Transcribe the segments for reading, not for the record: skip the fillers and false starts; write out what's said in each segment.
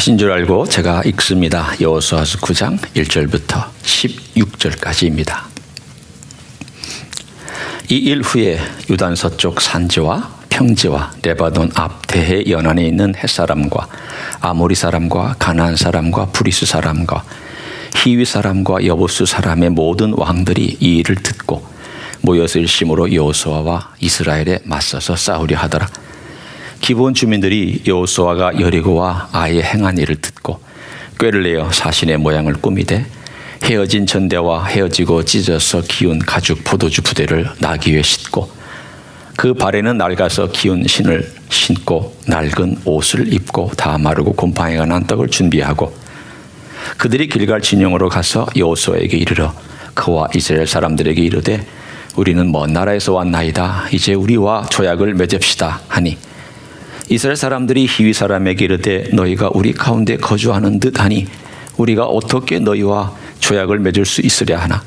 하신 줄 알고 제가 읽습니다. 여호수아서 9장 1절부터 16절까지입니다. 이 일 후에 유단 서쪽 산지와 평지와 레바논 앞 대해 연안에 있는 헷사람과 아모리 사람과 가나안 사람과 브리스 사람과 히위 사람과 여부스 사람의 모든 왕들이 이 일을 듣고 모여서 일심으로 여호수아와 이스라엘에 맞서서 싸우려 하더라. 기브온 주민들이 여호수아가 여리고와 아이에 행한 일을 듣고 꾀를 내어 사신의 모양을 꾸미되 헤어진 전대와 헤어지고 찢어서 기운 가죽 포도주 부대를 나귀 위에 싣고 그 발에는 낡아서 기운 신을 신고 낡은 옷을 입고 다 마르고 곰팡이가 난 떡을 준비하고 그들이 길갈 진영으로 가서 여호수아에게 이르러 그와 이스라엘 사람들에게 이르되 우리는 먼 나라에서 왔나이다. 이제 우리와 조약을 맺읍시다 하니 이스라엘 사람들이 히위 사람에게 이르되 너희가 우리 가운데 거주하는 듯하니 우리가 어떻게 너희와 조약을 맺을 수 있으랴 하나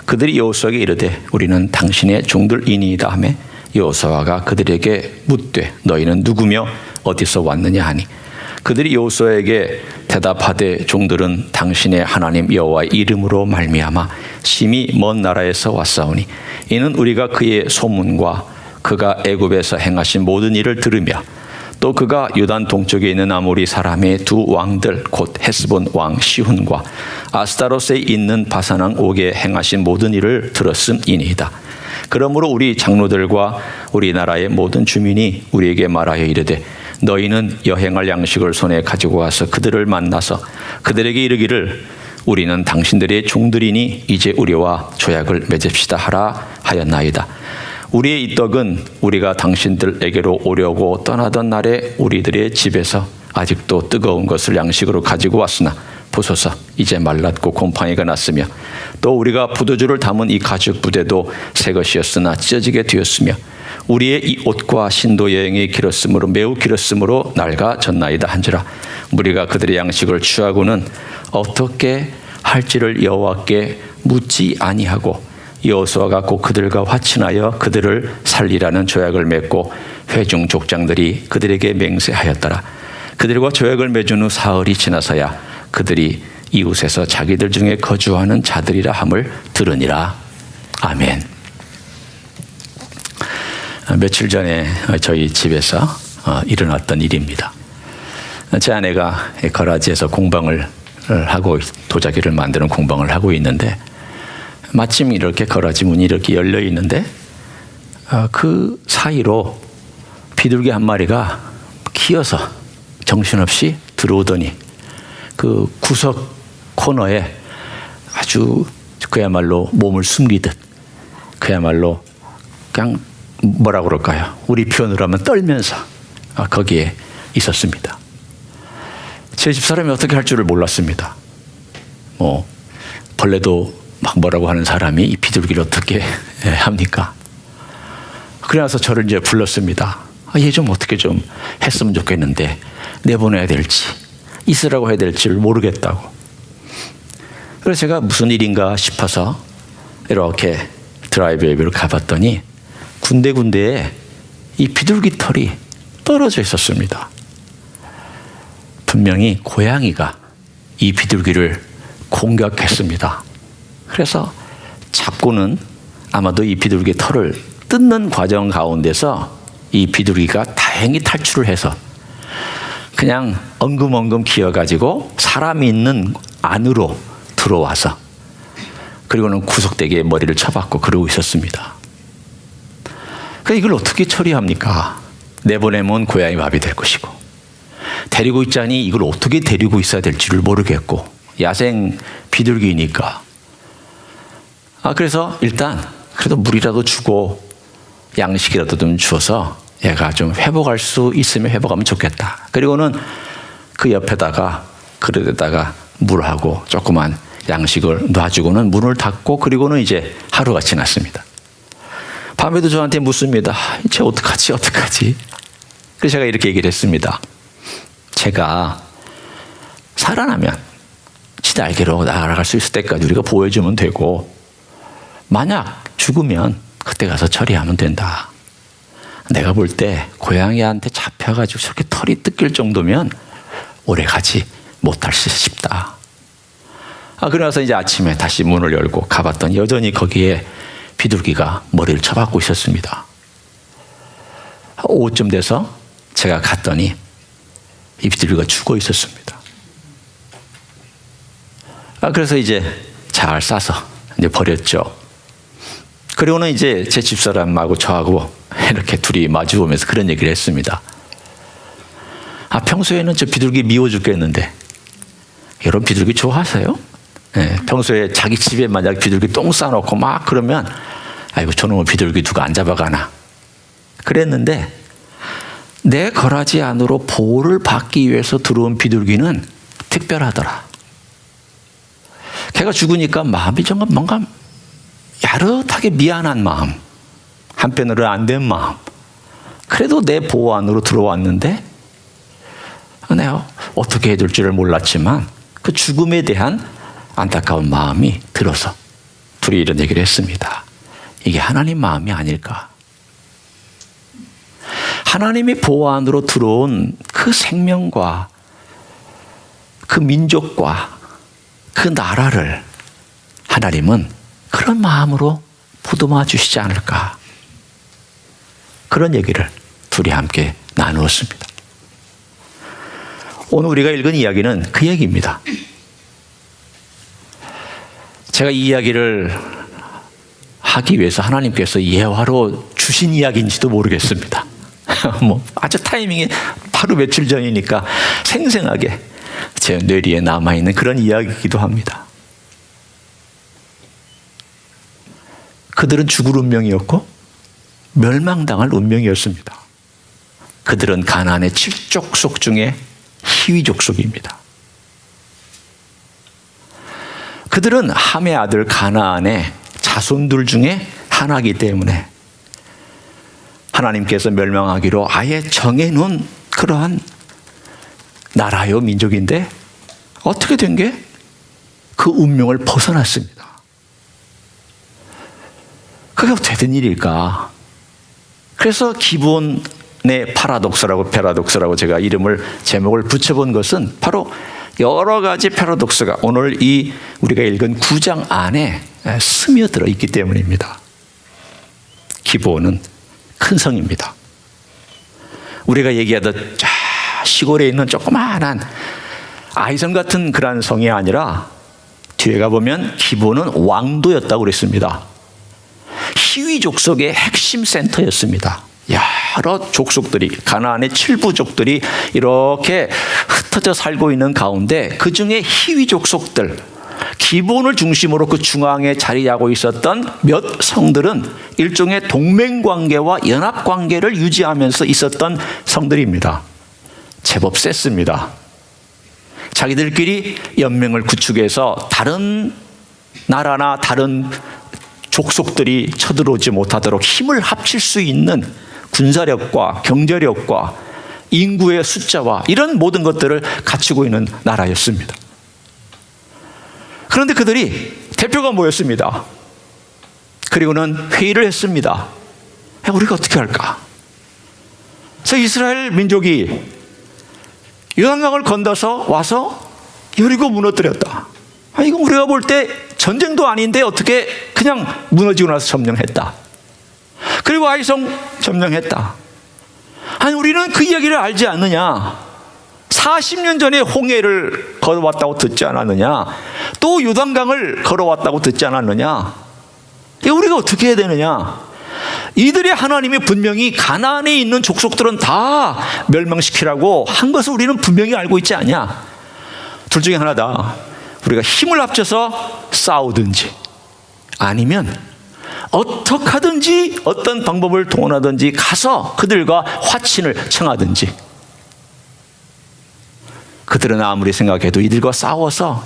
그들이 여호수아에게 이르되 우리는 당신의 종들이니이다 하며 여호수아가 그들에게 묻되 너희는 누구며 어디서 왔느냐 하니 그들이 여호수아에게 대답하되 종들은 당신의 하나님 여호와의 이름으로 말미암아 심히 먼 나라에서 왔사오니 이는 우리가 그의 소문과 그가 애굽에서 행하신 모든 일을 들으며 또 그가 유단 동쪽에 있는 아모리 사람의 두 왕들 곧 헤스본 왕 시훈과 아스타롯에 있는 바산 왕 옥에 행하신 모든 일을 들었음이니이다. 그러므로 우리 장로들과 우리나라의 모든 주민이 우리에게 말하여 이르되 너희는 여행할 양식을 손에 가지고 와서 그들을 만나서 그들에게 이르기를 우리는 당신들의 종들이니 이제 우리와 조약을 맺읍시다 하라 하였나이다. 우리의 이 떡은 우리가 당신들에게로 오려고 떠나던 날에 우리들의 집에서 아직도 뜨거운 것을 양식으로 가지고 왔으나 보소서 이제 말랐고 곰팡이가 났으며 또 우리가 포도주를 담은 이 가죽 부대도 새 것이었으나 찢어지게 되었으며 우리의 이 옷과 신도 여행이 길었으므로 매우 길었으므로 낡아졌나이다 한지라 우리가 그들의 양식을 취하고는 어떻게 할지를 여호와께 묻지 아니하고 여호수아가 곧 그들과 화친하여 그들을 살리라는 조약을 맺고 회중 족장들이 그들에게 맹세하였더라. 그들과 조약을 맺은 후 사흘이 지나서야 그들이 이웃에서 자기들 중에 거주하는 자들이라 함을 들으니라. 아멘. 며칠 전에 저희 집에서 일어났던 일입니다. 제 아내가 거라지에서 공방을 하고 도자기를 만드는 공방을 하고 있는데 마침 이렇게 거라지 문이 이렇게 열려 있는데 그 사이로 비둘기 한 마리가 기어서 정신없이 들어오더니 그 구석 코너에 아주 그야말로 몸을 숨기듯 그야말로 그냥 뭐라 그럴까요? 우리 표현으로 하면 떨면서 거기에 있었습니다. 제 집사람이 어떻게 할 줄을 몰랐습니다. 벌레도 막 뭐라고 하는 사람이 이 비둘기를 어떻게 합니까? 그래서 저를 이제 불렀습니다. 얘 좀 어떻게 좀 했으면 좋겠는데 내보내야 될지 있으라고 해야 될지를 모르겠다고. 그래서 제가 무슨 일인가 싶어서 이렇게 드라이브웨이를 가봤더니 군데군데에 이 비둘기 털이 떨어져 있었습니다. 분명히 고양이가 이 비둘기를 공격했습니다. 그래서 잡고는 아마도 이 비둘기 털을 뜯는 과정 가운데서 이 비둘기가 다행히 탈출을 해서 그냥 엉금엉금 기어가지고 사람이 있는 안으로 들어와서 그리고는 구석대기에 머리를 쳐박고 그러고 있었습니다. 그러니까 이걸 어떻게 처리합니까? 내보내면 고양이 밥이 될 것이고 데리고 있자니 이걸 어떻게 데리고 있어야 될지를 모르겠고 야생 비둘기니까 그래서 일단 그래도 물이라도 주고 양식이라도 좀 주어서 얘가 좀 회복할 수 있으면 회복하면 좋겠다. 그리고는 그 옆에다가 그릇에다가 물하고 조그만 양식을 놔주고는 문을 닫고 그리고는 이제 하루가 지났습니다. 밤에도 저한테 묻습니다. 이제 어떡하지? 그래서 제가 이렇게 얘기를 했습니다. 제가 살아나면 지 날개로 날아갈 수 있을 때까지 우리가 보호해주면 되고 만약 죽으면 그때 가서 처리하면 된다. 내가 볼 때 고양이한테 잡혀가지고 저렇게 털이 뜯길 정도면 오래 가지 못할 싶다. 그러나서 이제 아침에 다시 문을 열고 가봤더니 여전히 거기에 비둘기가 머리를 쳐박고 있었습니다. 오후쯤 돼서 제가 갔더니 이 비둘기가 죽어 있었습니다. 그래서 이제 잘 싸서 이제 버렸죠. 그리고는 이제 제 집사람하고 저하고 이렇게 둘이 마주보면서 그런 얘기를 했습니다. 평소에는 저 비둘기 미워 죽겠는데, 여러분 비둘기 좋아하세요? 네, 평소에 자기 집에 만약 비둘기 똥 싸놓고 막 그러면 아이고 저놈의 비둘기 누가 안 잡아가나 그랬는데, 내 거라지 안으로 보호를 받기 위해서 들어온 비둘기는 특별하더라. 걔가 죽으니까 마음이 정말 뭔가 야릇하게 미안한 마음, 한편으로는 안 된 마음. 그래도 내 보호 안으로 들어왔는데 내가 어떻게 해야 될지를 몰랐지만 그 죽음에 대한 안타까운 마음이 들어서 둘이 이런 얘기를 했습니다. 이게 하나님 마음이 아닐까. 하나님의 보호 안으로 들어온 그 생명과 그 민족과 그 나라를 하나님은 그런 마음으로 보듬어 주시지 않을까. 그런 얘기를 둘이 함께 나누었습니다. 오늘 우리가 읽은 이야기는 그 얘기입니다. 제가 이 이야기를 하기 위해서 하나님께서 예화로 주신 이야기인지도 모르겠습니다. 아주 타이밍이 바로 며칠 전이니까 생생하게 제 뇌리에 남아있는 그런 이야기이기도 합니다. 그들은 죽을 운명이었고 멸망당할 운명이었습니다. 그들은 가나안의 7족속 중에 히위 족속입니다. 그들은 함의 아들 가나안의 자손들 중에 하나이기 때문에 하나님께서 멸망하기로 아예 정해놓은 그러한 나라요 민족인데 어떻게 된 게 그 운명을 벗어났습니다. 그게 어떻게 된 일일까? 그래서 기브온의 패러독스라고 제가 제목을 붙여본 것은 바로 여러 가지 패러독스가 오늘 이 우리가 읽은 9장 안에 스며들어 있기 때문입니다. 기브온은 큰 성입니다. 우리가 얘기하던 시골에 있는 조그마한 아이성 같은 그런 성이 아니라 뒤에 가보면 기브온은 왕도였다고 그랬습니다. 히위 족속의 핵심 센터였습니다. 여러 족속들이 가나안의 7부족들이 이렇게 흩어져 살고 있는 가운데 그 중에 히위 족속들 기본을 중심으로 그 중앙에 자리하고 있었던 몇 성들은 일종의 동맹관계와 연합관계를 유지하면서 있었던 성들입니다. 제법 셌습니다. 자기들끼리 연맹을 구축해서 다른 나라나 다른 족속들이 쳐들어오지 못하도록 힘을 합칠 수 있는 군사력과 경제력과 인구의 숫자와 이런 모든 것들을 갖추고 있는 나라였습니다. 그런데 그들이 대표가 모였습니다. 그리고는 회의를 했습니다. 우리가 어떻게 할까? 그래서 이스라엘 민족이 요단강을 건너서 와서 여리고 무너뜨렸다. 이건 우리가 볼 때 전쟁도 아닌데 어떻게 그냥 무너지고 나서 점령했다. 그리고 아이성 점령했다. 우리는 그 이야기를 알지 않느냐. 40년 전에 홍해를 걸어왔다고 듣지 않았느냐. 또 요단강을 걸어왔다고 듣지 않았느냐. 우리가 어떻게 해야 되느냐. 이들의 하나님이 분명히 가나안에 있는 족속들은 다 멸망시키라고 한 것을 우리는 분명히 알고 있지 않냐. 둘 중에 하나다. 우리가 힘을 합쳐서 싸우든지 아니면 어떻게 하든지 어떤 방법을 동원하든지 가서 그들과 화친을 청하든지. 그들은 아무리 생각해도 이들과 싸워서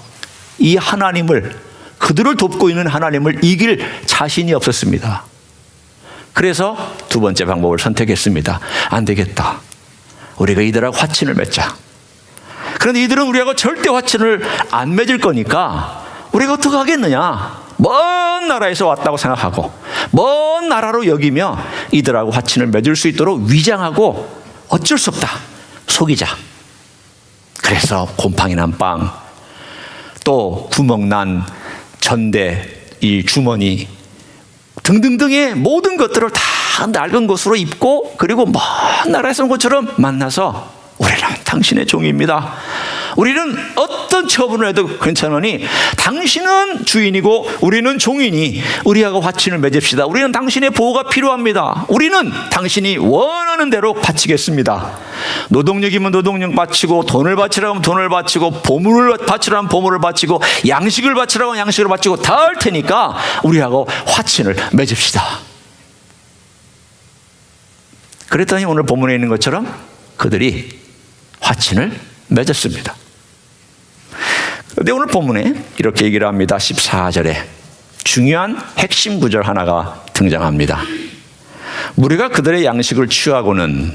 이 하나님을, 그들을 돕고 있는 하나님을 이길 자신이 없었습니다. 그래서 두 번째 방법을 선택했습니다. 안 되겠다. 우리가 이들하고 화친을 맺자. 그런데 이들은 우리하고 절대 화친을 안 맺을 거니까 우리가 어떻게 하겠느냐. 먼 나라에서 왔다고 생각하고 먼 나라로 여기며 이들하고 화친을 맺을 수 있도록 위장하고 어쩔 수 없다. 속이자. 그래서 곰팡이 난 빵, 또 구멍 난 전대, 이 주머니 등등등의 모든 것들을 다 낡은 것으로 입고, 그리고 먼 나라에서 온 것처럼 만나서 우리는 당신의 종입니다. 우리는 어떤 처분을 해도 괜찮으니 당신은 주인이고 우리는 종이니 우리하고 화친을 맺읍시다. 우리는 당신의 보호가 필요합니다. 우리는 당신이 원하는 대로 바치겠습니다. 노동력이면 노동력 바치고, 돈을 바치라고 하면 돈을 바치고, 보물을 바치라고 하면 보물을 바치고, 양식을 바치라고 하면 양식을 바치고 다 할 테니까 우리하고 화친을 맺읍시다. 그랬더니 오늘 본문에 있는 것처럼 그들이 화친을 맺었습니다. 그런데 오늘 본문에 이렇게 얘기를 합니다. 14절에 중요한 핵심 구절 하나가 등장합니다. 무리가 그들의 양식을 취하고는,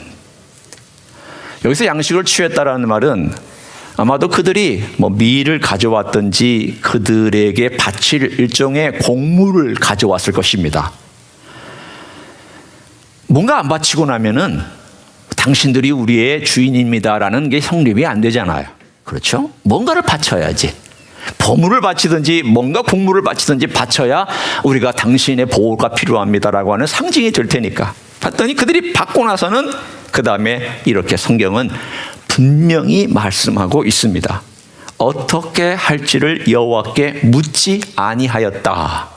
여기서 양식을 취했다라는 말은 아마도 그들이 밀을 가져왔든지 그들에게 바칠 일종의 곡물을 가져왔을 것입니다. 뭔가 안 바치고 나면은 당신들이 우리의 주인입니다라는 게 성립이 안 되잖아요. 그렇죠? 뭔가를 바쳐야지. 보물을 바치든지 뭔가 곡물을 바치든지 바쳐야 우리가 당신의 보호가 필요합니다라고 하는 상징이 될 테니까. 봤더니 그들이 받고 나서는 그 다음에 이렇게 성경은 분명히 말씀하고 있습니다. 어떻게 할지를 여호와께 묻지 아니하였다.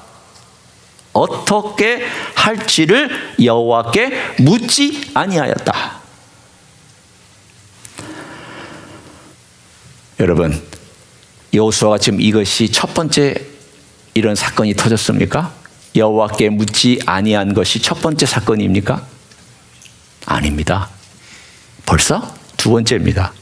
어떻게 할지를 여호와께 묻지 아니하였다. 여러분, 여호수아가 지금 이것이 첫 번째 이런 사건이 터졌습니까? 여호와께 묻지 아니한 것이 첫 번째 사건입니까? 아닙니다. 벌써 두 번째입니다.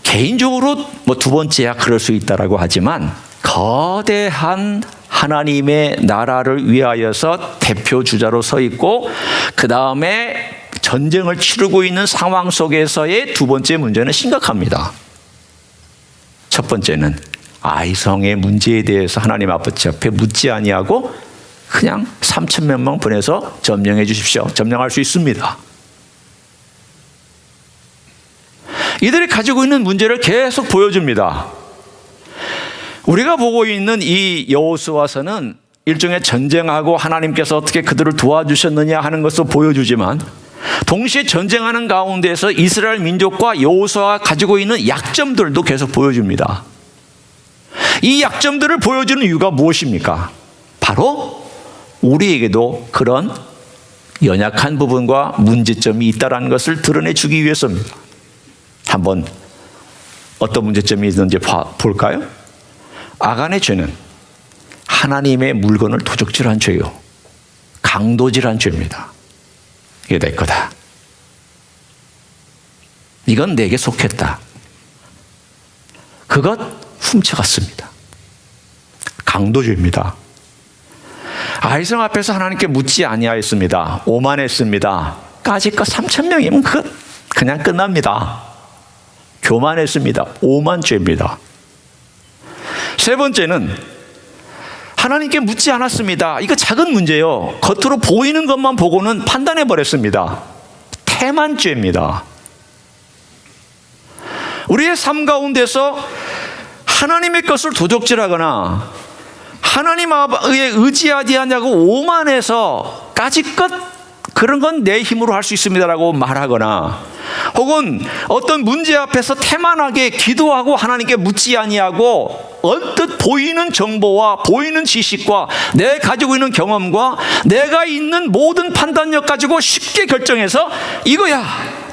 개인적으로 두 번째야 그럴 수 있다라고 하지만, 거대한 하나님의 나라를 위하여서 대표 주자로 서 있고 그 다음에 전쟁을 치르고 있는 상황 속에서의 두 번째 문제는 심각합니다. 첫 번째는 아이성의 문제에 대해서 하나님 아버지 앞에 묻지 아니하고 그냥 3,000명만 보내서 점령해 주십시오. 점령할 수 있습니다. 이들이 가지고 있는 문제를 계속 보여줍니다. 우리가 보고 있는 이 여호수아서는 일종의 전쟁하고 하나님께서 어떻게 그들을 도와주셨느냐 하는 것을 보여주지만, 동시에 전쟁하는 가운데서 이스라엘 민족과 여호수아가 가지고 있는 약점들도 계속 보여줍니다. 이 약점들을 보여주는 이유가 무엇입니까? 바로 우리에게도 그런 연약한 부분과 문제점이 있다는 것을 드러내주기 위해서입니다. 한번 어떤 문제점이 있는지 볼까요? 아간의 죄는 하나님의 물건을 도적질한 죄요, 강도질한 죄입니다. 이게 내 거다, 이건 내게 속했다, 그것 훔쳐갔습니다. 강도죄입니다. 아이성 앞에서 하나님께 묻지 아니하였습니다. 오만했습니다. 까짓것 3,000명이면 그냥 끝납니다. 교만했습니다. 오만죄입니다. 세 번째는 하나님께 묻지 않았습니다. 이거 작은 문제요. 겉으로 보이는 것만 보고는 판단해 버렸습니다. 태만죄입니다. 우리의 삶 가운데서 하나님의 것을 도적질하거나 하나님에 의지하지 않냐고 오만해서 까짓것 그런 건 내 힘으로 할 수 있습니다라고 말하거나, 혹은 어떤 문제 앞에서 태만하게 기도하고 하나님께 묻지 아니하고 언뜻 보이는 정보와 보이는 지식과 내가 가지고 있는 경험과 내가 있는 모든 판단력 가지고 쉽게 결정해서 이거야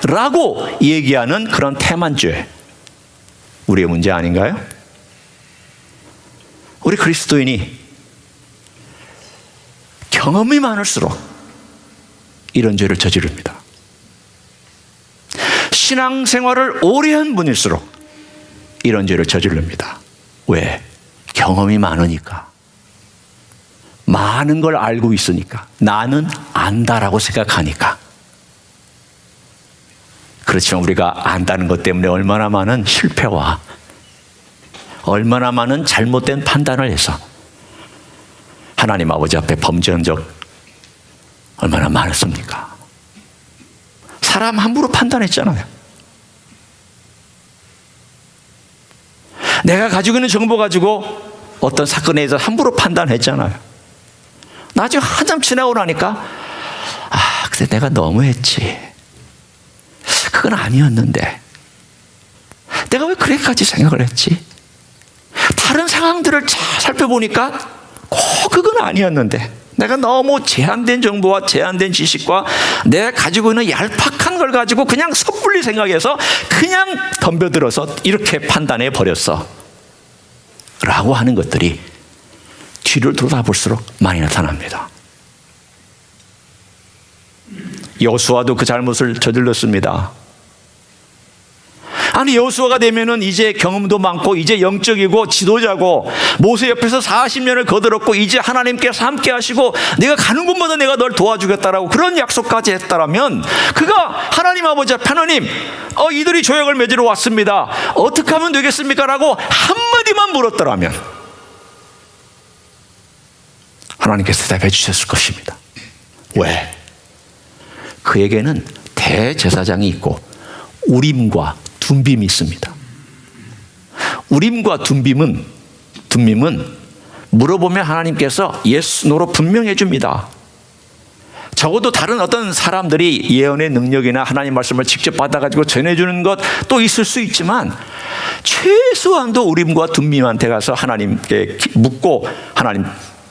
라고 얘기하는 그런 태만죄, 우리의 문제 아닌가요? 우리 그리스도인이 경험이 많을수록 이런 죄를 저지릅니다. 신앙생활을 오래 한 분일수록 이런 죄를 저지릅니다. 왜? 경험이 많으니까, 많은 걸 알고 있으니까, 나는 안다라고 생각하니까. 그렇지만 우리가 안다는 것 때문에 얼마나 많은 실패와 얼마나 많은 잘못된 판단을 해서 하나님 아버지 앞에 범죄한 적 얼마나 많았습니까? 사람 함부로 판단했잖아요. 내가 가지고 있는 정보 가지고 어떤 사건에 대해서 함부로 판단했잖아요. 나중에 한참 지나고 나니까 근데 내가 너무했지. 그건 아니었는데 내가 왜 그렇게까지 생각을 했지? 다른 상황들을 잘 살펴보니까 꼭 그건 아니었는데 내가 너무 제한된 정보와 제한된 지식과 내가 가지고 있는 얄팍한 걸 가지고 그냥 섣불리 생각해서 그냥 덤벼들어서 이렇게 판단해 버렸어 라고 하는 것들이 뒤를 돌아볼수록 많이 나타납니다. 여호수아도 그 잘못을 저질렀습니다. 아니, 여호수아가 되면은 이제 경험도 많고 이제 영적이고 지도자고 모세 옆에서 40년을 거들었고 이제 하나님께서 함께 하시고 내가 가는 곳마다 내가 널 도와주겠다라고 그런 약속까지 했다라면 그가 하나님 아버지 앞에 하나님 이들이 조약을 맺으러 왔습니다. 어떻게 하면 되겠습니까? 라고 한마디만 물었더라면 하나님께서 대답해 주셨을 것입니다. 왜? 그에게는 대제사장이 있고 우림과 둠빔이 있습니다. 우림과 둠빔은 물어보면 하나님께서 yes, no로 분명해 줍니다. 적어도 다른 어떤 사람들이 예언의 능력이나 하나님 말씀을 직접 받아가지고 전해주는 것도 있을 수 있지만 최소한도 우림과 둠빔한테 가서 하나님께 묻고 하나님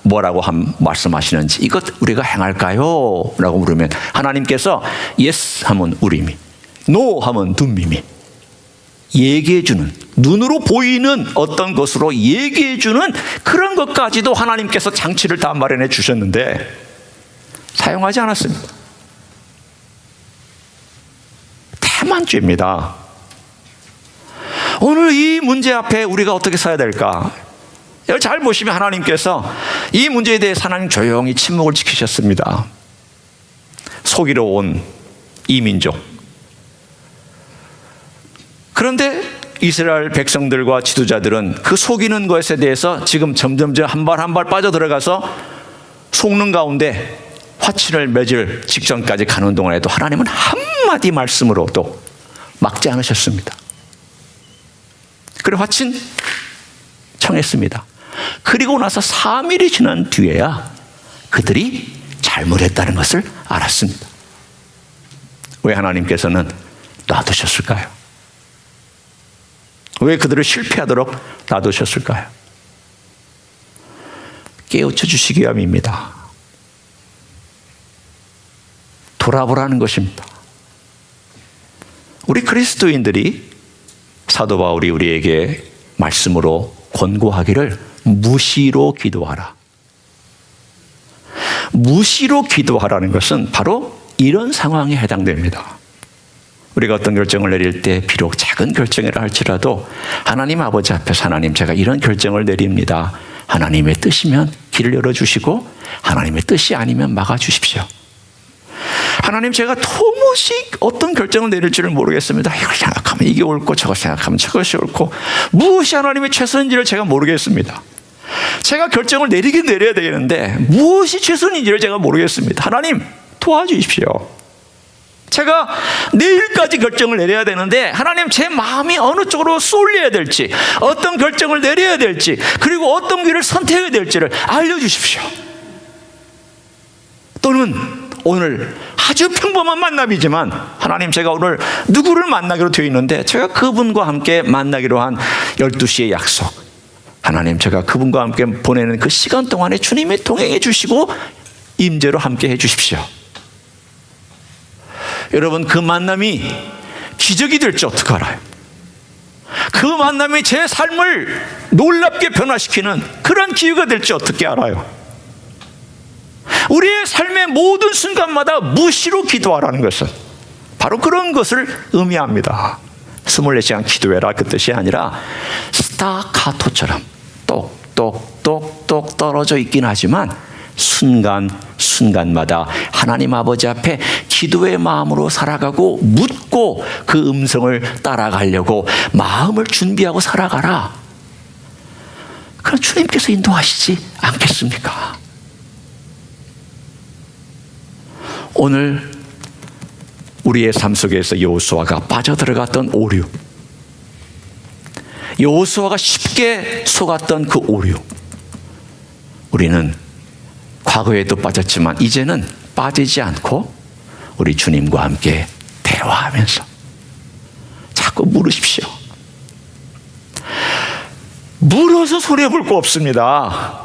뭐라고 말씀하시는지 이것 우리가 행할까요? 라고 물으면 하나님께서 yes 하면 우림이, no 하면 둠빔이 얘기해주는, 눈으로 보이는 어떤 것으로 얘기해주는 그런 것까지도 하나님께서 장치를 다 마련해 주셨는데 사용하지 않았습니다. 태만죄입니다. 오늘 이 문제 앞에 우리가 어떻게 서야 될까? 잘 보시면 하나님께서 이 문제에 대해서 하나님 조용히 침묵을 지키셨습니다. 속이러 온 이 민족. 그런데 이스라엘 백성들과 지도자들은 그 속이는 것에 대해서 지금 점점 한 발 한 발 빠져들어가서 속는 가운데 화친을 맺을 직전까지 가는 동안에도 하나님은 한마디 말씀으로도 막지 않으셨습니다. 그래 화친 청했습니다. 그리고 나서 3일이 지난 뒤에야 그들이 잘못했다는 것을 알았습니다. 왜 하나님께서는 놔두셨을까요? 왜 그들을 실패하도록 놔두셨을까요? 깨우쳐 주시기 위함입니다. 돌아보라는 것입니다. 우리 그리스도인들이 사도 바울이 우리에게 말씀으로 권고하기를 무시로 기도하라. 무시로 기도하라는 것은 바로 이런 상황에 해당됩니다. 우리가 어떤 결정을 내릴 때 비록 작은 결정이라 할지라도 하나님 아버지 앞에서 하나님 제가 이런 결정을 내립니다. 하나님의 뜻이면 길을 열어주시고 하나님의 뜻이 아니면 막아주십시오. 하나님 제가 도무지 어떤 결정을 내릴지를 모르겠습니다. 이걸 생각하면 이게 옳고 저걸 생각하면 저것이 옳고 무엇이 하나님의 최선인지를 제가 모르겠습니다. 제가 결정을 내리긴 내려야 되는데 무엇이 최선인지를 제가 모르겠습니다. 하나님 도와주십시오. 제가 내일까지 결정을 내려야 되는데 하나님 제 마음이 어느 쪽으로 쏠려야 될지 어떤 결정을 내려야 될지 그리고 어떤 길을 선택해야 될지를 알려주십시오. 또는 오늘 아주 평범한 만남이지만 하나님 제가 오늘 누구를 만나기로 되어 있는데 제가 그분과 함께 만나기로 한 12시의 약속 하나님 제가 그분과 함께 보내는 그 시간 동안에 주님이 동행해 주시고 임재로 함께 해 주십시오. 여러분 그 만남이 기적이 될지 어떻게 알아요? 그 만남이 제 삶을 놀랍게 변화시키는 그런 기회가 될지 어떻게 알아요? 우리의 삶의 모든 순간마다 무시로 기도하라는 것은 바로 그런 것을 의미합니다. 24시간 기도해라 그 뜻이 아니라 스타카토처럼 똑똑똑똑 떨어져 있긴 하지만 순간순간마다 하나님 아버지 앞에 기도의 마음으로 살아가고 묻고 그 음성을 따라가려고 마음을 준비하고 살아가라. 그럼 주님께서 인도하시지 않겠습니까? 오늘 우리의 삶 속에서 여호수아가 빠져들어갔던 오류, 여호수아가 쉽게 속았던 그 오류, 우리는 과거에도 빠졌지만 이제는 빠지지 않고 우리 주님과 함께 대화하면서 자꾸 물으십시오. 물어서 손해볼 거 없습니다.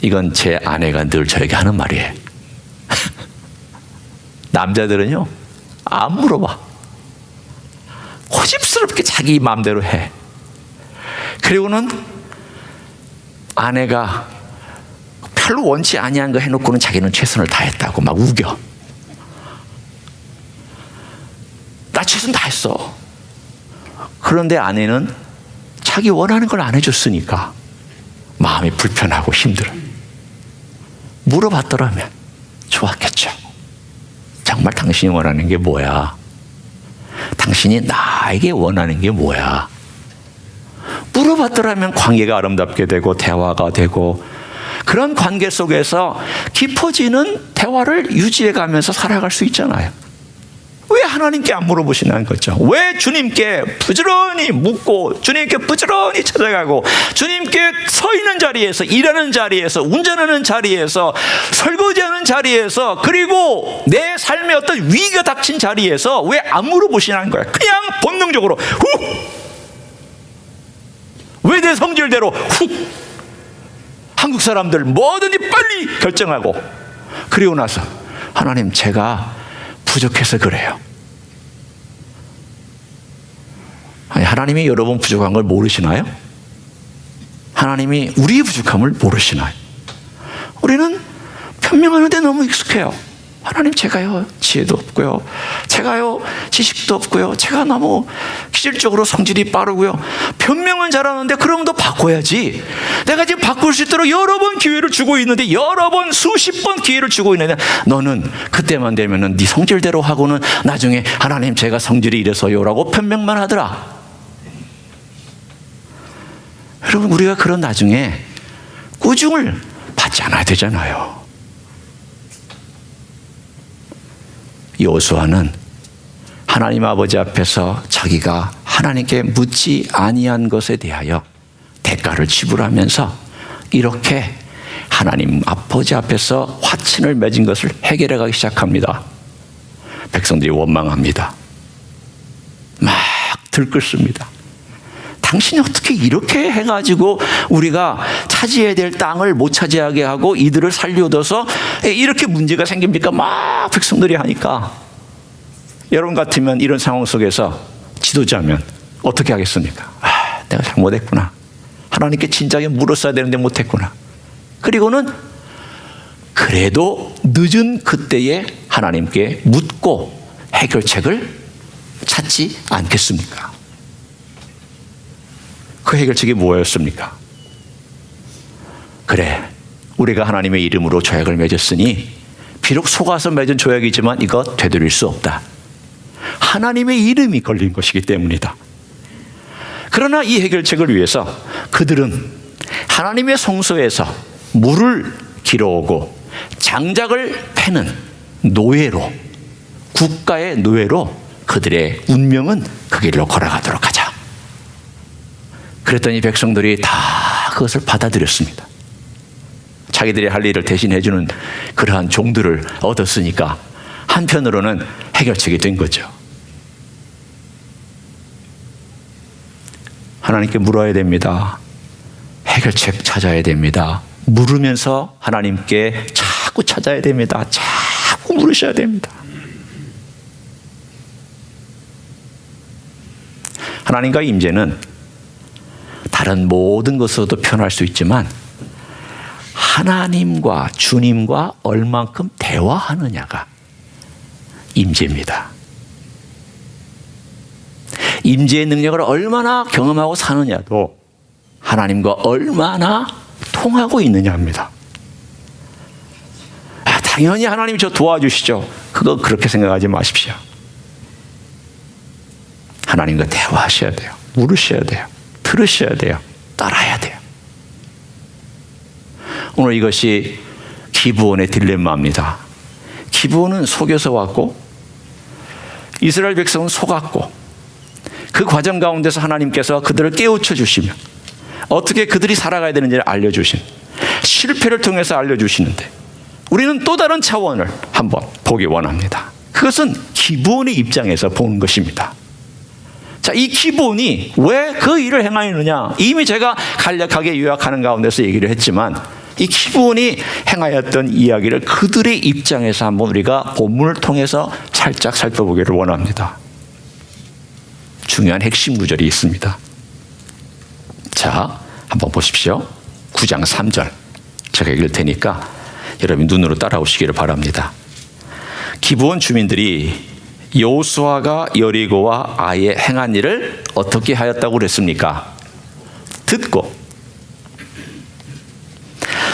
이건 제 아내가 늘 저에게 하는 말이에요. 남자들은요, 안 물어봐. 고집스럽게 자기 마음대로 해. 그리고는 아내가 별로 원치 아니한 거 해놓고는 자기는 최선을 다했다고 막 우겨. 나 최선 다했어. 그런데 아내는 자기 원하는 걸 안 해줬으니까 마음이 불편하고 힘들어. 물어봤더라면 좋았겠죠. 정말 당신이 원하는 게 뭐야? 당신이 나에게 원하는 게 뭐야? 물어봤더라면 관계가 아름답게 되고 대화가 되고, 그런 관계 속에서 깊어지는 대화를 유지해 가면서 살아갈 수 있잖아요. 왜 하나님께 안 물어보시는 거죠? 왜 주님께 부지런히 묻고 주님께 부지런히 찾아가고 주님께 서 있는 자리에서, 일하는 자리에서, 운전하는 자리에서, 설거지하는 자리에서, 그리고 내 삶에 어떤 위기가 닥친 자리에서 왜 안 물어보시는 거예요? 그냥 본능적으로 왜 내 성질대로 한국 사람들 뭐든지 빨리 결정하고, 그리고 나서 하나님, 제가 부족해서 그래요. 아니, 하나님이 여러분 부족한 걸 모르시나요? 하나님이 우리의 부족함을 모르시나요? 우리는 변명하는데 너무 익숙해요. 하나님, 제가요 지혜도 없고요, 제가요 지식도 없고요, 제가 너무 기질적으로 성질이 빠르고요. 변명은 잘하는데 그럼 더 바꿔야지. 내가 지금 바꿀 수 있도록 여러 번 기회를 주고 있는데, 여러 번 수십 번 기회를 주고 있는데, 너는 그때만 되면은 네 성질대로 하고는 나중에 하나님, 제가 성질이 이래서요라고 변명만 하더라. 여러분, 우리가 그런 나중에 꾸중을 받지 않아야 되잖아요. 여호수아는 하나님 아버지 앞에서 자기가 하나님께 묻지 아니한 것에 대하여 대가를 지불하면서 이렇게 하나님 아버지 앞에서 화친을 맺은 것을 해결해 가기 시작합니다. 백성들이 원망합니다. 막 들끓습니다. 당신이 어떻게 이렇게 해가지고 우리가 차지해야 될 땅을 못 차지하게 하고 이들을 살려둬서 이렇게 문제가 생깁니까? 막 백성들이 하니까, 여러분 같으면 이런 상황 속에서 지도자면 어떻게 하겠습니까? 내가 잘못했구나. 하나님께 진작에 물었어야 되는데 못했구나. 그리고는 그래도 늦은 그때에 하나님께 묻고 해결책을 찾지 않겠습니까? 그 해결책이 뭐였습니까? 그래, 우리가 하나님의 이름으로 조약을 맺었으니 비록 속아서 맺은 조약이지만 이거 되돌릴 수 없다. 하나님의 이름이 걸린 것이기 때문이다. 그러나 이 해결책을 위해서 그들은 하나님의 성소에서 물을 길어오고 장작을 패는 노예로, 국가의 노예로 그들의 운명은 그 길로 걸어가도록 하자. 그랬더니 백성들이 다 그것을 받아들였습니다. 자기들이 할 일을 대신해주는 그러한 종들을 얻었으니까 한편으로는 해결책이 된 거죠. 하나님께 물어야 됩니다. 해결책 찾아야 됩니다. 물으면서 하나님께 자꾸 찾아야 됩니다. 자꾸 물으셔야 됩니다. 하나님과의 임재는 다른 모든 것으로도 표현할 수 있지만 하나님과 주님과 얼만큼 대화하느냐가 임재입니다. 임재의 능력을 얼마나 경험하고 사느냐도 하나님과 얼마나 통하고 있느냐입니다. 당연히 하나님이 저 도와주시죠. 그거 그렇게 생각하지 마십시오. 하나님과 대화하셔야 돼요. 물으셔야 돼요. 들으셔야 돼요. 따라야 돼요. 오늘 이것이 기브온의 딜레마입니다. 기브온은 속여서 왔고 이스라엘 백성은 속았고, 그 과정 가운데서 하나님께서 그들을 깨우쳐 주시며 어떻게 그들이 살아가야 되는지를 알려주신, 실패를 통해서 알려주시는데 우리는 또 다른 차원을 한번 보기 원합니다. 그것은 기브온의 입장에서 보는 것입니다. 자, 이 기브온이 왜 그 일을 행하였느냐, 이미 제가 간략하게 요약하는 가운데서 얘기를 했지만 이 기브온이 행하였던 이야기를 그들의 입장에서 한번 우리가 본문을 통해서 살짝 살펴보기를 원합니다. 중요한 핵심 구절이 있습니다. 자, 한번 보십시오. 9장 3절 제가 읽을 테니까 여러분 눈으로 따라오시기를 바랍니다. 기브온 주민들이 여호수아가 여리고와 아이에 행한 일을 어떻게 하였다고 그랬습니까? 듣고.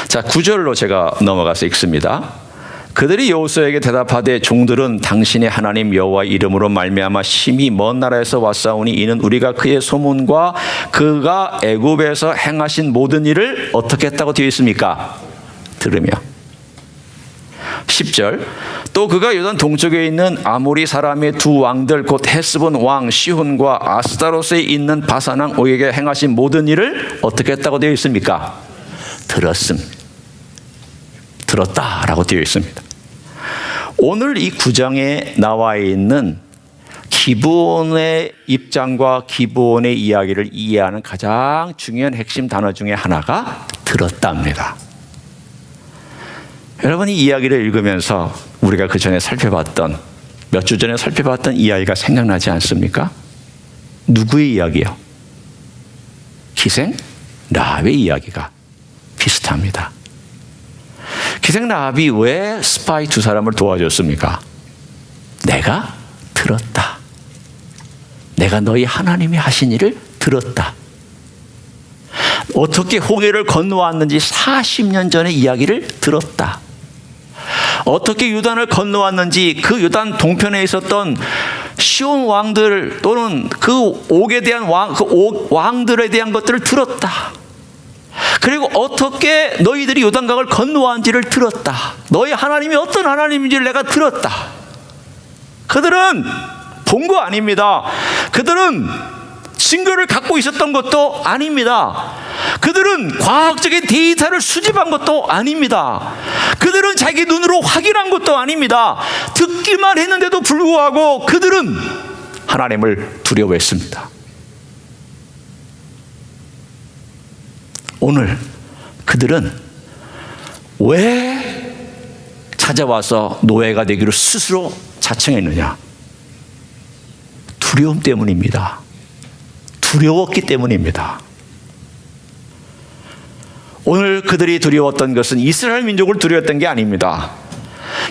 자, 9절로 제가 넘어가서 읽습니다. 그들이 여호수아에게 대답하되 종들은 당신의 하나님 여호와의 이름으로 말미암아 심히 먼 나라에서 왔사오니 이는 우리가 그의 소문과 그가 애굽에서 행하신 모든 일을 어떻게 했다고 되어 있습니까? 들으며. 10절 또 그가 요단 동쪽에 있는 아모리 사람의 두 왕들 곧 헤스본 왕 시혼과 아스타로스에 있는 바산 왕 옥에게 행하신 모든 일을 어떻게 했다고 되어 있습니까? 들었다라고 되어 있습니다. 오늘 이 9장에 나와 있는 기브온의 입장과 기브온의 이야기를 이해하는 가장 중요한 핵심 단어 중에 하나가 들었답니다. 여러분이 이야기를 읽으면서 우리가 그 전에 살펴봤던, 몇 주 전에 살펴봤던 이야기가 생각나지 않습니까? 누구의 이야기요? 기생 라합의 이야기가 비슷합니다. 기생 라합이 왜 스파이 두 사람을 도와줬습니까? 내가 들었다. 내가 너희 하나님이 하신 일을 들었다. 어떻게 홍해를 건너왔는지 40년 전의 이야기를 들었다. 어떻게 요단을 건너왔는지 그 요단 동편에 있었던 시온 왕들 또는 그 옥에 대한 왕들에 대한 것들을 들었다. 그리고 어떻게 너희들이 요단강을 건너왔는지를 들었다. 너희 하나님이 어떤 하나님인지를 내가 들었다. 그들은 본 거 아닙니다. 그들은 증거를 갖고 있었던 것도 아닙니다. 그들은 과학적인 데이터를 수집한 것도 아닙니다. 그들은 자기 눈으로 확인한 것도 아닙니다. 듣기만 했는데도 불구하고 그들은 하나님을 두려워했습니다. 오늘 그들은 왜 찾아와서 노예가 되기로 스스로 자청했느냐? 두려움 때문입니다. 두려웠기 때문입니다. 오늘 그들이 두려웠던 것은 이스라엘 민족을 두려웠던 게 아닙니다.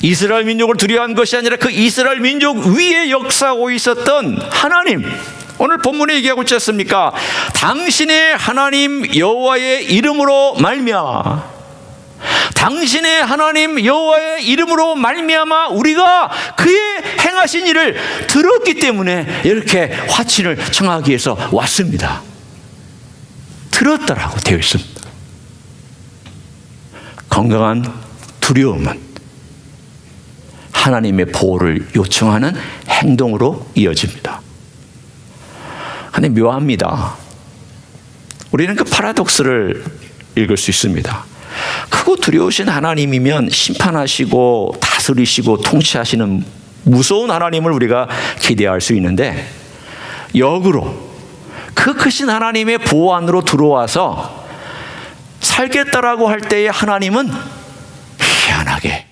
이스라엘 민족을 두려워한 것이 아니라 그 이스라엘 민족 위에 역사하고 있었던 하나님, 오늘 본문에 얘기하고 있지 않습니까? 당신의 하나님 여호와의 이름으로 말미암아, 당신의 하나님 여호와의 이름으로 말미암아 우리가 그의 행하신 일을 들었기 때문에 이렇게 화친을 청하기 위해서 왔습니다. 들었다라고 되어 있습니다. 건강한 두려움은 하나님의 보호를 요청하는 행동으로 이어집니다. 근데 묘합니다. 우리는 그 파라독스를 읽을 수 있습니다. 크고 두려우신 하나님이면 심판하시고 다스리시고 통치하시는 무서운 하나님을 우리가 기대할 수 있는데, 역으로 그 크신 하나님의 보호 안으로 들어와서 살겠다라고 할 때의 하나님은 희한하게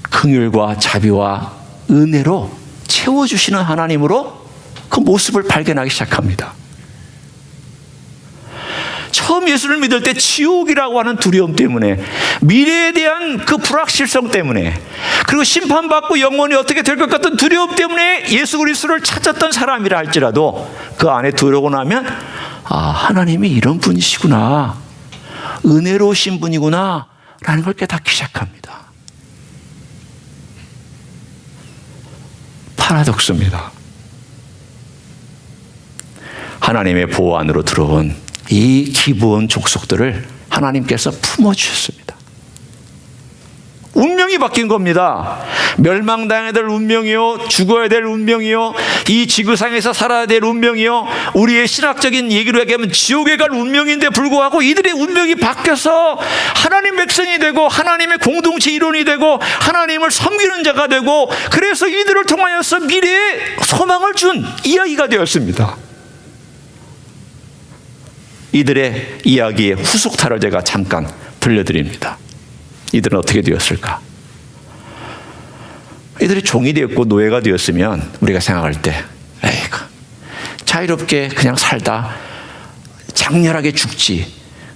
긍휼과 자비와 은혜로 채워주시는 하나님으로 그 모습을 발견하기 시작합니다. 처음 예수를 믿을 때 지옥이라고 하는 두려움 때문에, 미래에 대한 그 불확실성 때문에, 그리고 심판받고 영원히 어떻게 될 것 같은 두려움 때문에 예수 그리스도를 찾았던 사람이라 할지라도 그 안에 들어오고 나면 하나님이 이런 분이시구나, 은혜로우신 분이구나 라는 걸 깨닫기 시작합니다. 파라독스입니다. 하나님의 보호 안으로 들어온 이 기브온 족속들을 하나님께서 품어주셨습니다. 운명이 바뀐 겁니다. 멸망당해야 될 운명이요, 죽어야 될 운명이요, 이 지구상에서 살아야 될 운명이요, 우리의 신학적인 얘기로 얘기하면 지옥에 갈 운명인데 불구하고 이들의 운명이 바뀌어서 하나님 백성이 되고 하나님의 공동체 일원이 되고 하나님을 섬기는 자가 되고, 그래서 이들을 통하여서 미래에 소망을 준 이야기가 되었습니다. 이들의 이야기의 후속타를 제가 잠깐 들려드립니다. 이들은 어떻게 되었을까? 이들이 종이 되었고 노예가 되었으면 우리가 생각할 때, 에이구, 자유롭게 그냥 살다 장렬하게 죽지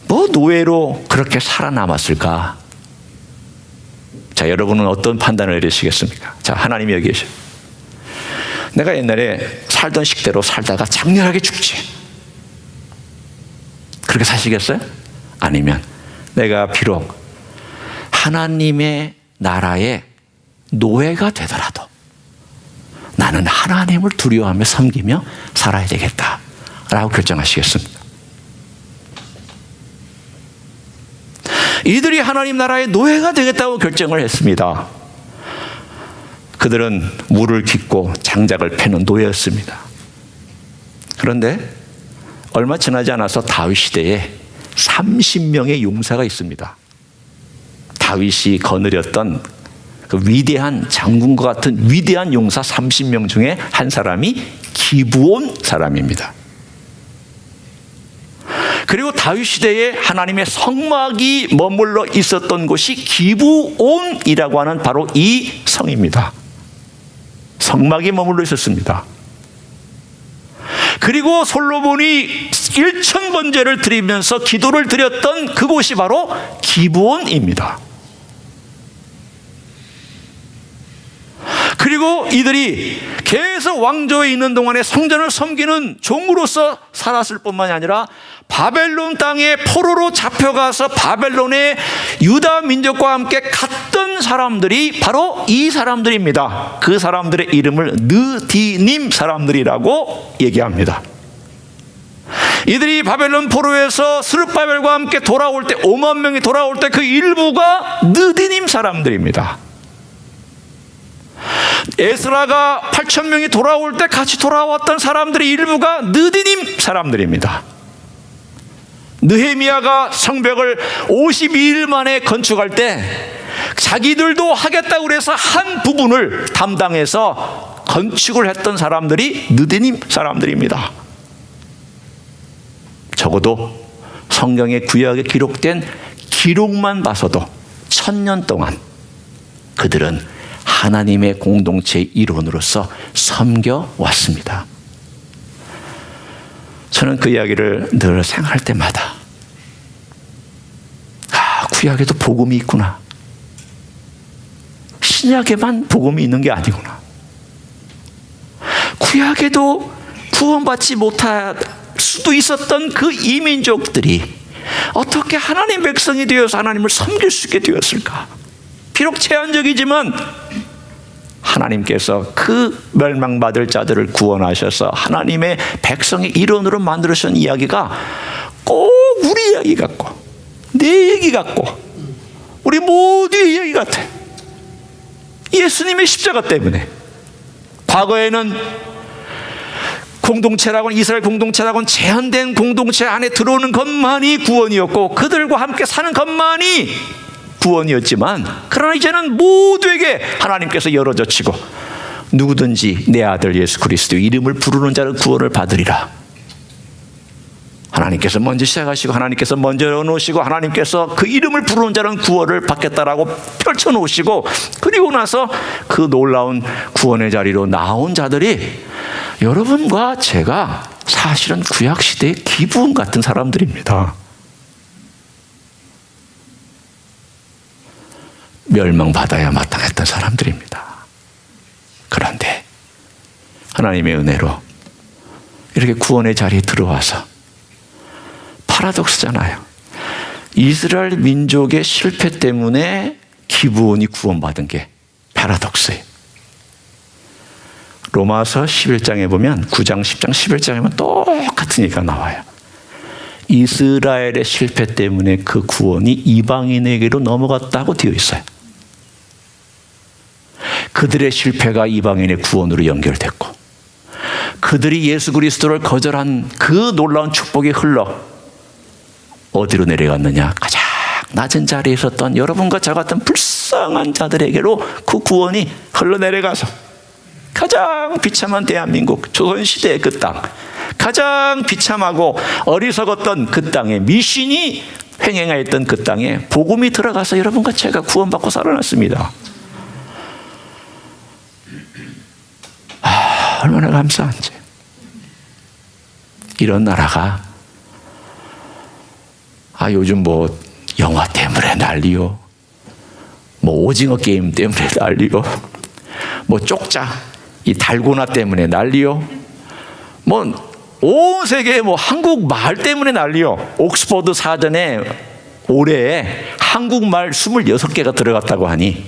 뭐 노예로 그렇게 살아남았을까? 자, 여러분은 어떤 판단을 내리시겠습니까? 자, 하나님이 여기 계셔. 내가 옛날에 살던 식대로 살다가 장렬하게 죽지, 그렇게 사시겠어요? 아니면 내가 비록 하나님의 나라의 노예가 되더라도 나는 하나님을 두려워하며 섬기며 살아야 되겠다라고 결정하시겠습니다. 이들이 하나님 나라의 노예가 되겠다고 결정을 했습니다. 그들은 물을 깃고 장작을 패는 노예였습니다. 그런데 얼마 지나지 않아서 다윗 시대에 30명의 용사가 있습니다. 다윗이 거느렸던 그 위대한 장군과 같은 위대한 용사 30명 중에 한 사람이 기브온 사람입니다. 그리고 다윗 시대에 하나님의 성막이 머물러 있었던 곳이 기브온이라고 하는 바로 이 성입니다. 성막이 머물러 있었습니다. 그리고 솔로몬이 1000번제를 드리면서 기도를 드렸던 그곳이 바로 기브온입니다. 그리고 이들이 계속 왕조에 있는 동안에 성전을 섬기는 종으로서 살았을 뿐만이 아니라 바벨론 땅에 포로로 잡혀가서 바벨론의 유다 민족과 함께 갔던 사람들이 바로 이 사람들입니다. 그 사람들의 이름을 느디님 사람들이라고 얘기합니다. 이들이 바벨론 포로에서 스룹바벨과 함께 돌아올 때, 5만 명이 돌아올 때 그 일부가 느디님 사람들입니다. 에스라가 8,000명이 돌아올 때 같이 돌아왔던 사람들의 일부가 느디님 사람들입니다. 느헤미야가 성벽을 52일 만에 건축할 때 자기들도 하겠다고 그래서 한 부분을 담당해서 건축을 했던 사람들이 느디님 사람들입니다. 적어도 성경의 구약에 기록된 기록만 봐서도 1000년 동안 그들은 하나님의 공동체의 일원으로서 섬겨왔습니다. 저는 그 이야기를 늘 생각할 때마다 구약에도 복음이 있구나, 신약에만 복음이 있는 게 아니구나, 구약에도 구원받지 못할 수도 있었던 그 이민족들이 어떻게 하나님 백성이 되어서 하나님을 섬길 수 있게 되었을까? 비록 제한적이지만 하나님께서 그 멸망받을 자들을 구원하셔서 하나님의 백성의 일원으로 만들으신 이야기가 꼭 우리 이야기 같고 내 얘기 같고 우리 모두의 이야기 같아. 예수님의 십자가 때문에. 과거에는 공동체라고는, 이스라엘 공동체라고는 제한된 공동체 안에 들어오는 것만이 구원이었고 그들과 함께 사는 것만이 구원이었지만, 그러나 이제는 모두에게 하나님께서 열어젖히고 누구든지 내 아들 예수 그리스도 이름을 부르는 자는 구원을 받으리라. 하나님께서 먼저 시작하시고 하나님께서 먼저 열어놓으시고 하나님께서 그 이름을 부르는 자는 구원을 받겠다라고 펼쳐놓으시고, 그리고 나서 그 놀라운 구원의 자리로 나온 자들이 여러분과 제가 사실은 구약시대의 기브온 같은 사람들입니다. 멸망받아야 마땅했던 사람들입니다. 그런데 하나님의 은혜로 이렇게 구원의 자리에 들어와서, 파라독스잖아요. 이스라엘 민족의 실패 때문에 기브온이 구원받은 게 파라독스예요. 로마서 11장에 보면 9장, 10장, 11장에 보면 똑같은 얘기가 나와요. 이스라엘의 실패 때문에 그 구원이 이방인에게로 넘어갔다고 되어 있어요. 그들의 실패가 이방인의 구원으로 연결됐고, 그들이 예수 그리스도를 거절한 그 놀라운 축복이 흘러 어디로 내려갔느냐? 가장 낮은 자리에 있었던 여러분과 저 같은 불쌍한 자들에게로 그 구원이 흘러내려가서 가장 비참한 대한민국 조선시대의 그 땅, 가장 비참하고 어리석었던 그 땅에, 미신이 횡행하였던 그 땅에 복음이 들어가서 여러분과 제가 구원받고 살아났습니다. 얼마나 감사한지. 이런 나라가 요즘 뭐 영화 때문에 난리요, 뭐 오징어 게임 때문에 난리요, 뭐 쪽자 이 달고나 때문에 난리요, 뭐 온 세계 뭐 한국말 때문에 난리요. 옥스퍼드 사전에 올해 한국말 26개가 들어갔다고 하니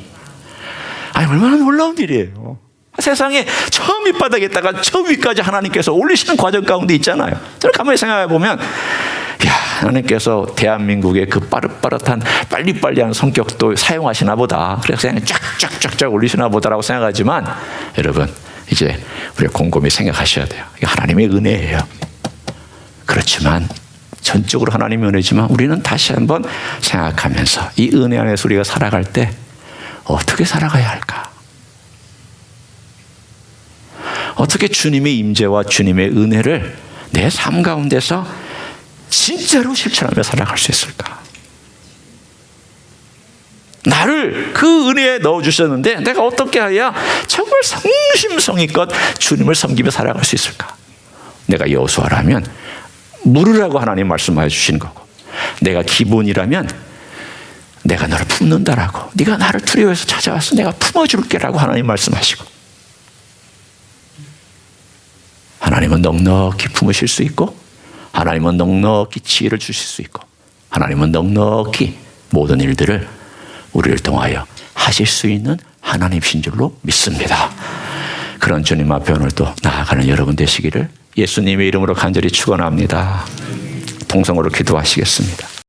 얼마나 놀라운 일이에요. 세상에 저 밑바닥에다가 저 위까지 하나님께서 올리시는 과정 가운데 있잖아요. 저를 가만히 생각해 보면, 하나님께서 대한민국의 그 빠릇빠릇한 빨리빨리한 성격도 사용하시나 보다, 그래서 그냥 쫙쫙쫙쫙 올리시나 보다라고 생각하지만, 여러분 이제 우리가 곰곰이 생각하셔야 돼요. 이게 하나님의 은혜예요. 그렇지만 전적으로 하나님의 은혜지만 우리는 다시 한번 생각하면서 이 은혜 안에서 우리가 살아갈 때 어떻게 살아가야 할까? 어떻게 주님의 임재와 주님의 은혜를 내 삶 가운데서 진짜로 실천하며 살아갈 수 있을까? 나를 그 은혜에 넣어주셨는데 내가 어떻게 해야 정말 성심성의껏 주님을 섬기며 살아갈 수 있을까? 내가 여호수아라면 물으라고 하나님 말씀해 주신 거고, 내가 기본이라면 내가 너를 품는다라고, 네가 나를 두려워해서 찾아와서 내가 품어줄게라고 하나님 말씀하시고, 하나님은 넉넉히 품으실 수 있고, 하나님은 넉넉히 지혜를 주실 수 있고, 하나님은 넉넉히 모든 일들을 우리를 통하여 하실 수 있는 하나님이신 줄로 믿습니다. 그런 주님 앞에 오늘 또 나아가는 여러분 되시기를 예수님의 이름으로 간절히 축원합니다. 동성으로 기도하시겠습니다.